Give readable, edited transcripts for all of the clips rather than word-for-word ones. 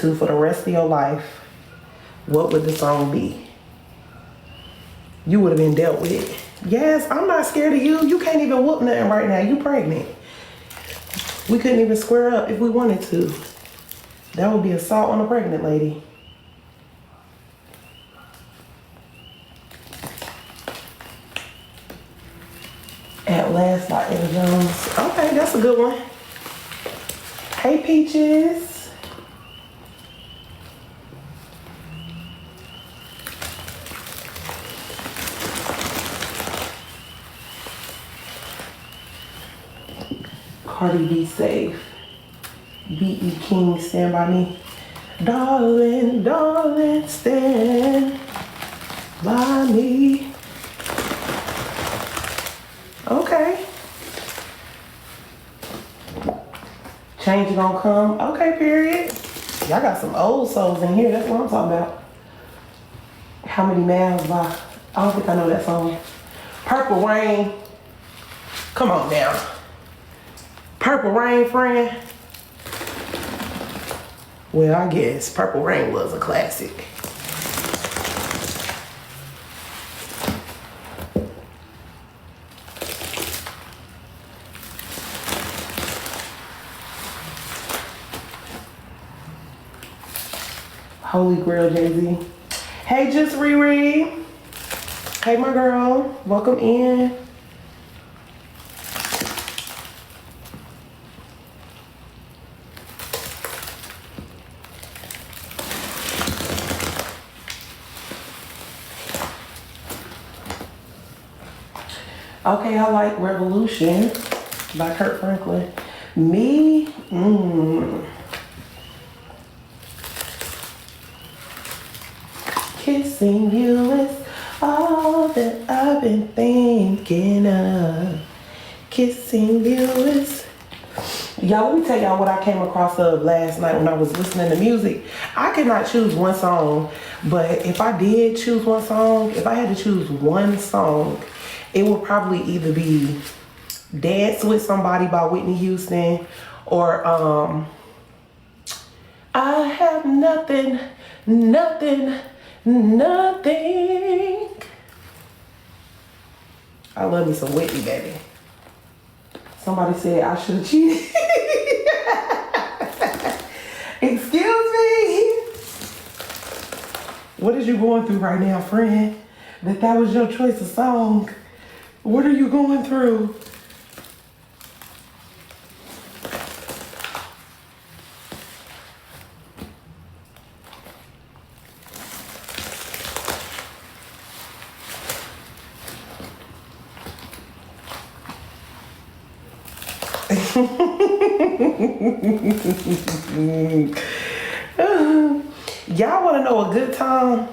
to for the rest of your life, what would the song be? You would have been dealt with. Yes, I'm not scared of you. You can't even whoop nothing right now. You pregnant. We couldn't even square up if we wanted to. That would be assault on a pregnant lady. At Last by Ed Jones. Okay, that's a good one. Hey, Peaches. Cardi B safe. B.E. King, Stand By Me. Darling, darling, stand by me. Okay. Change gonna come. Okay, period. Y'all got some old souls in here. That's what I'm talking about. How Many Miles by, I don't think I know that song. Purple Rain. Come on now. Purple Rain, friend. Well, I guess Purple Rain was a classic. Holy Grail, Jay-Z. Hey, Just Riri. Hey, my girl. Welcome in. Okay, I like Revolution by Kurt Franklin. Me? Kissing you is all that I've been thinking of. Kissing you is... Y'all, let me tell y'all what I came across of last night when I was listening to music. I could not choose one song, but if I did choose one song, if I had to choose one song, it would probably either be Dance with Somebody by Whitney Houston or I have nothing, nothing, nothing. I love me some Whitney, baby. Somebody said I should have cheated. Excuse me. What is you going through right now, friend? That was your choice of song. What are you going through? Y'all want to know a good time?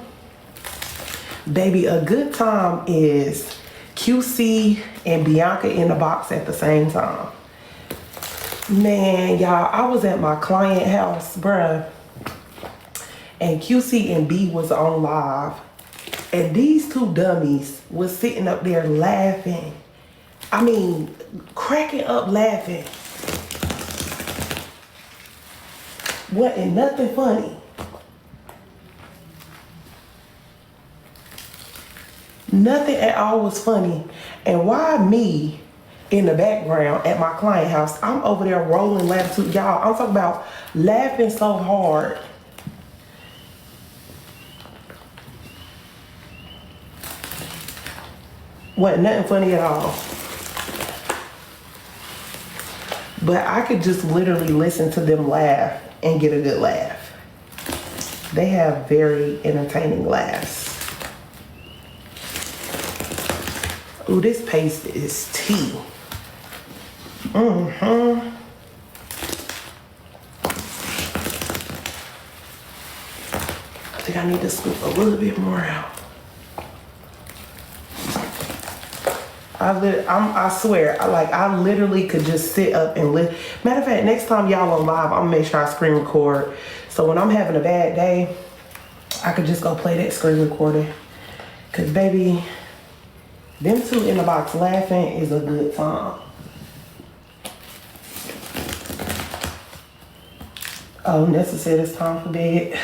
Baby, a good time is QC and Bianca in the box at the same time. Man, y'all, I was at my client house, bruh, and QC and B was on live, and these two dummies was sitting up there laughing. I mean, cracking up laughing. Wasn't nothing funny. Nothing at all was funny. And why me in the background at my client house? I'm over there rolling laughing too. Y'all, I'm talking about laughing so hard. Wasn't nothing funny at all. But I could just literally listen to them laugh and get a good laugh. They have very entertaining laughs. Ooh, this paste is tea. I think I need to scoop a little bit more out. I swear, I literally could just sit up and listen. Matter of fact, next time y'all on live, I'm gonna make sure I screen record. So when I'm having a bad day, I could just go play that screen recording. Cause baby, them two in the box laughing is a good time. Oh, Nessa said it's time for bed.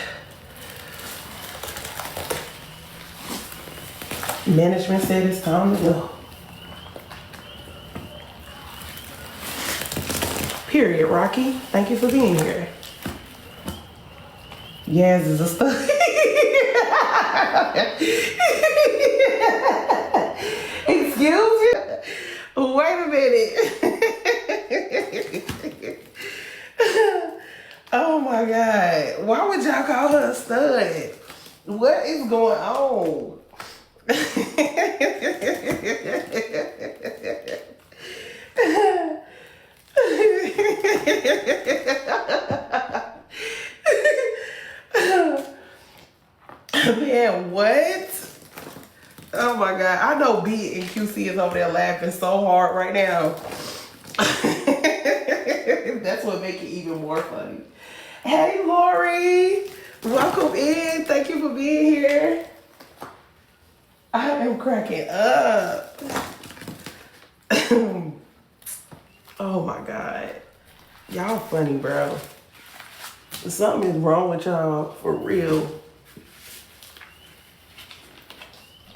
Management said it's time to go. Period, Rocky. Thank you for being here. Yaz is a stud. Excuse me? Wait a minute. Oh my God. Why would y'all call her a stud? What is going on? Man, what? Oh my God. I know B and QC is over there laughing so hard right now. That's what makes it even more funny. Hey, Lori. Welcome in. Thank you for being here. I am cracking up. Oh my God. Y'all funny, bro. Something is wrong with y'all, for real.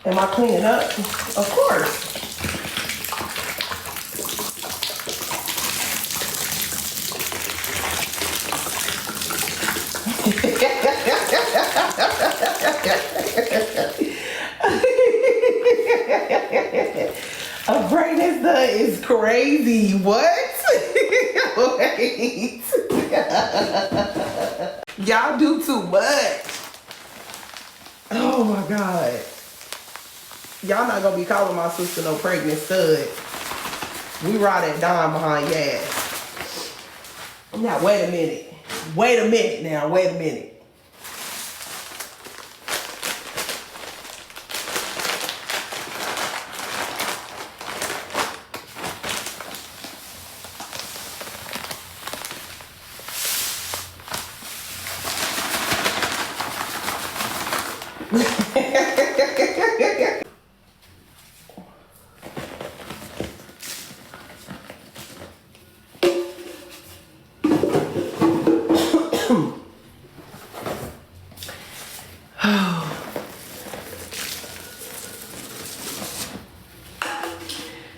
Am I cleaning up? Of course. A brightness done is crazy. What? Wait. Y'all do too much. Oh my God. Y'all not gonna be calling my sister no pregnant stud. We ride that dime behind Yaz. Now wait a minute. Wait a minute now. Wait a minute.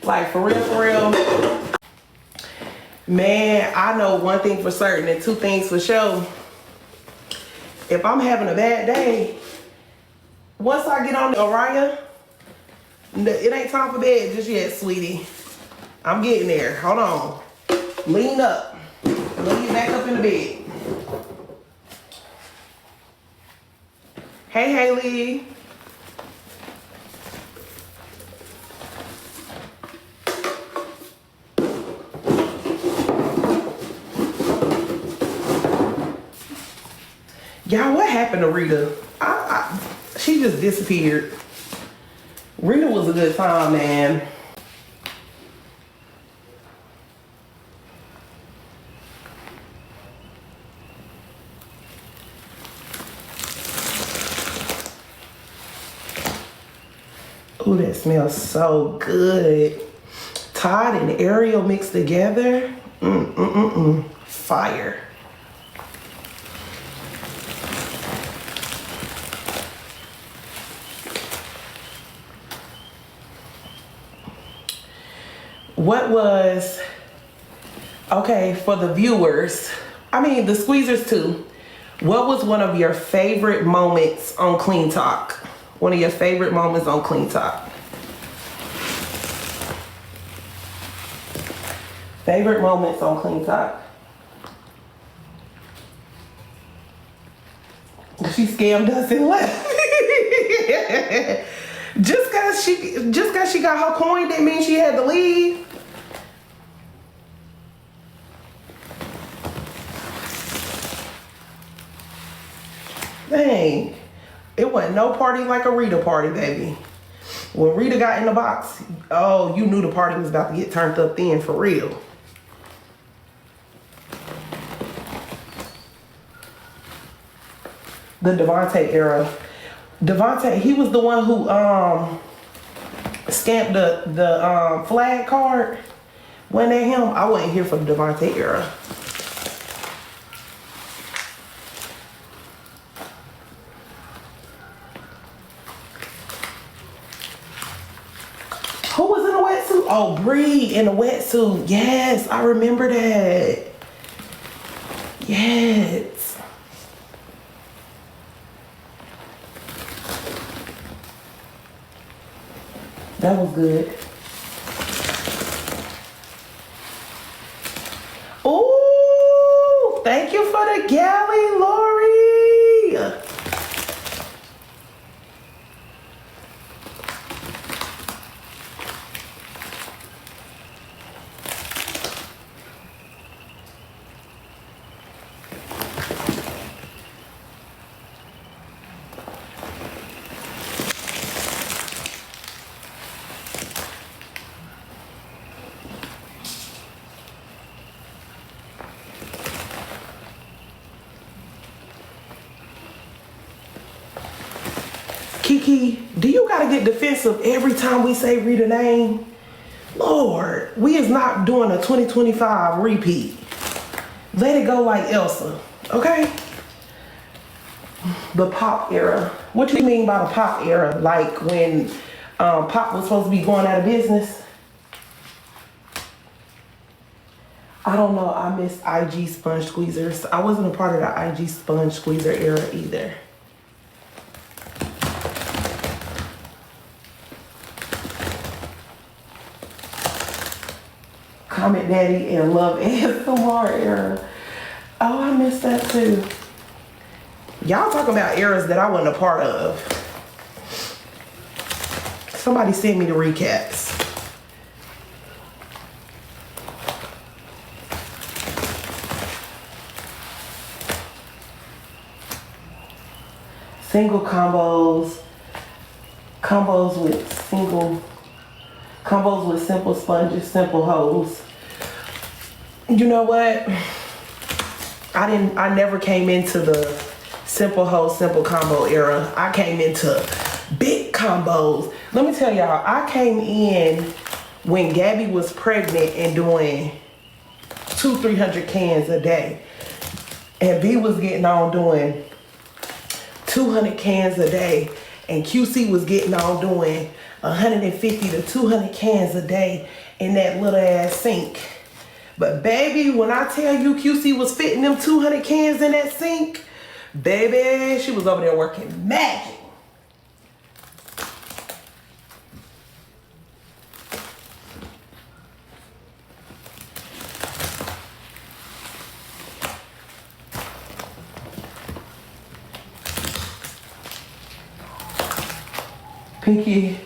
Like, for real, man, I know one thing for certain and two things for sure. If I'm having a bad day, once I get on the Araya, it ain't time for bed just yet, sweetie. I'm getting there. Hold on. Lean up. Lean back up in the bed. Hey, Haley. Y'all, what happened to Rita? She just disappeared. Rita was a good time, man. Ooh, that smells so good. Todd and Ariel mixed together. Fire. What was, okay, for the viewers, I mean the squeezers too, what was one of your favorite moments on Clean Talk? One of your favorite moments on Clean Talk? Favorite moments on Clean Talk? She scammed us and left. Just cause she got her coin didn't mean she had to leave. Dang. It wasn't no party like a Rita party, baby. When Rita got in the box, oh, you knew the party was about to get turned up then, for real. The Devontae era. Devontae, he was the one who stamped the flag card. Wasn't that him? I wasn't here for the Devontae era. Who was in a wetsuit? Oh, Bree in a wetsuit. Yes, I remember that. Yes. That was good. Ooh, thank you for the galley, Lori. Kiki, do you gotta get defensive every time we say read a name? Lord, we is not doing a 2025 repeat. Let it go like Elsa, okay? The pop era. What do you mean by the pop era? Like when pop was supposed to be going out of business? I don't know, I miss IG sponge squeezers. I wasn't a part of the IG sponge squeezer era either. Comment Daddy and Love ASMR era. Oh, I missed that too. Y'all talking about eras that I wasn't a part of. Somebody send me the recaps. Single combos. Combos with simple sponges, simple hose. You know what? I never came into the simple hose, simple combo era. I came into big combos. Let me tell y'all, I came in when Gabby was pregnant and doing 200-300 cans a day. And B was getting on doing 200 cans a day. And QC was getting on doing 150 to 200 cans a day in that little ass sink. But baby, when I tell you QC was fitting them 200 cans in that sink, baby, she was over there working magic. Pinky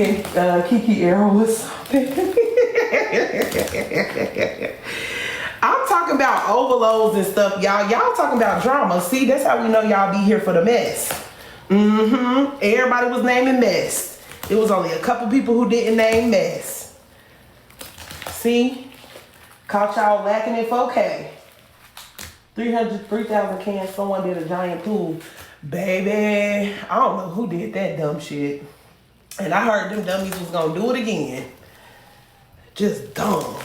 and Kiki era was something. I'm talking about overloads and stuff, y'all. Y'all talking about drama. See, that's how we know y'all be here for the mess. Everybody was naming mess. It was only a couple people who didn't name mess. See? Caught y'all lacking in 4K. 3,000 cans, someone did a giant pool. Baby, I don't know who did that dumb shit. And I heard them dummies was gonna do it again. Just dumb.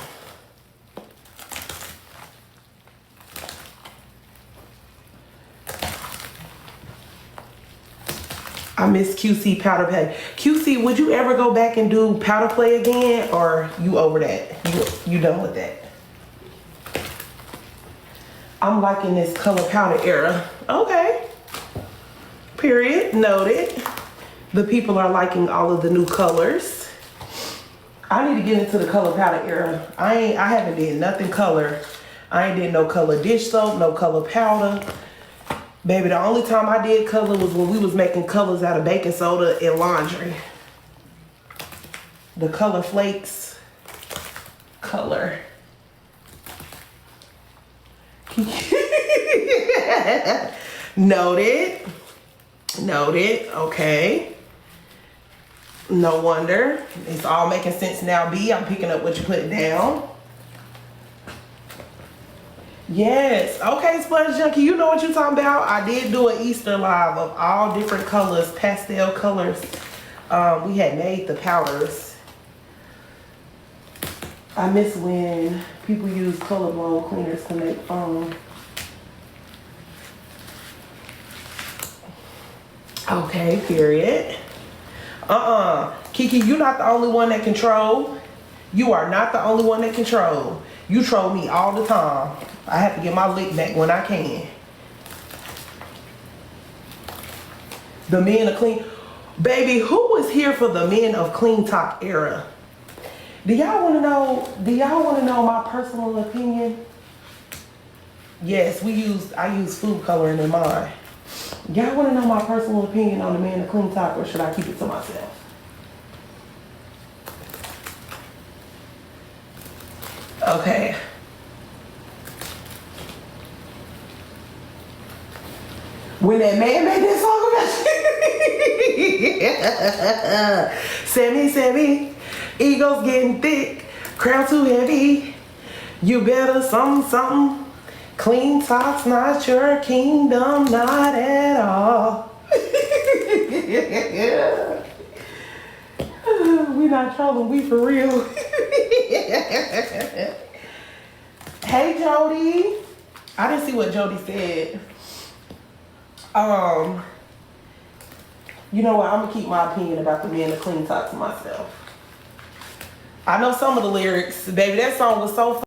I miss QC powder play. QC, would you ever go back and do powder play again, or you over that? You done with that? I'm liking this color powder era. Okay. Period. Noted. The people are liking all of the new colors. I need to get into the color powder era. I haven't did nothing color. I ain't did no color dish soap, no color powder. Baby, the only time I did color was when we was making colors out of baking soda and laundry. The color flakes. Color. Noted. Noted. Okay. No wonder. It's all making sense now, B. I'm picking up what you put down. Yes. Okay, Sponge Junkie, you know what you're talking about. I did do an Easter live of all different colors, pastel colors. We had made the powders. I miss when people use color blown cleaners to make foam. Okay, period. Kiki, you're not the only one that control. You are not the only one that control. You troll me all the time. I have to get my lick back when I can. The men of clean. Baby, who was here for the men of clean top era? Do y'all want to know? Do y'all want to know my personal opinion? Yes, I use food coloring in mine. Y'all want to know my personal opinion on the men of clean top, or should I keep it to myself? Okay. When that man made that song about Sammy, ego's getting thick, crown too heavy. You better something. Clean tops, not your kingdom, not at all. We not trolling, we for real. Hey Jody. I didn't see what Jody said. You know what? I'm gonna keep my opinion about the men of clean top to myself. I know some of the lyrics, baby. That song was so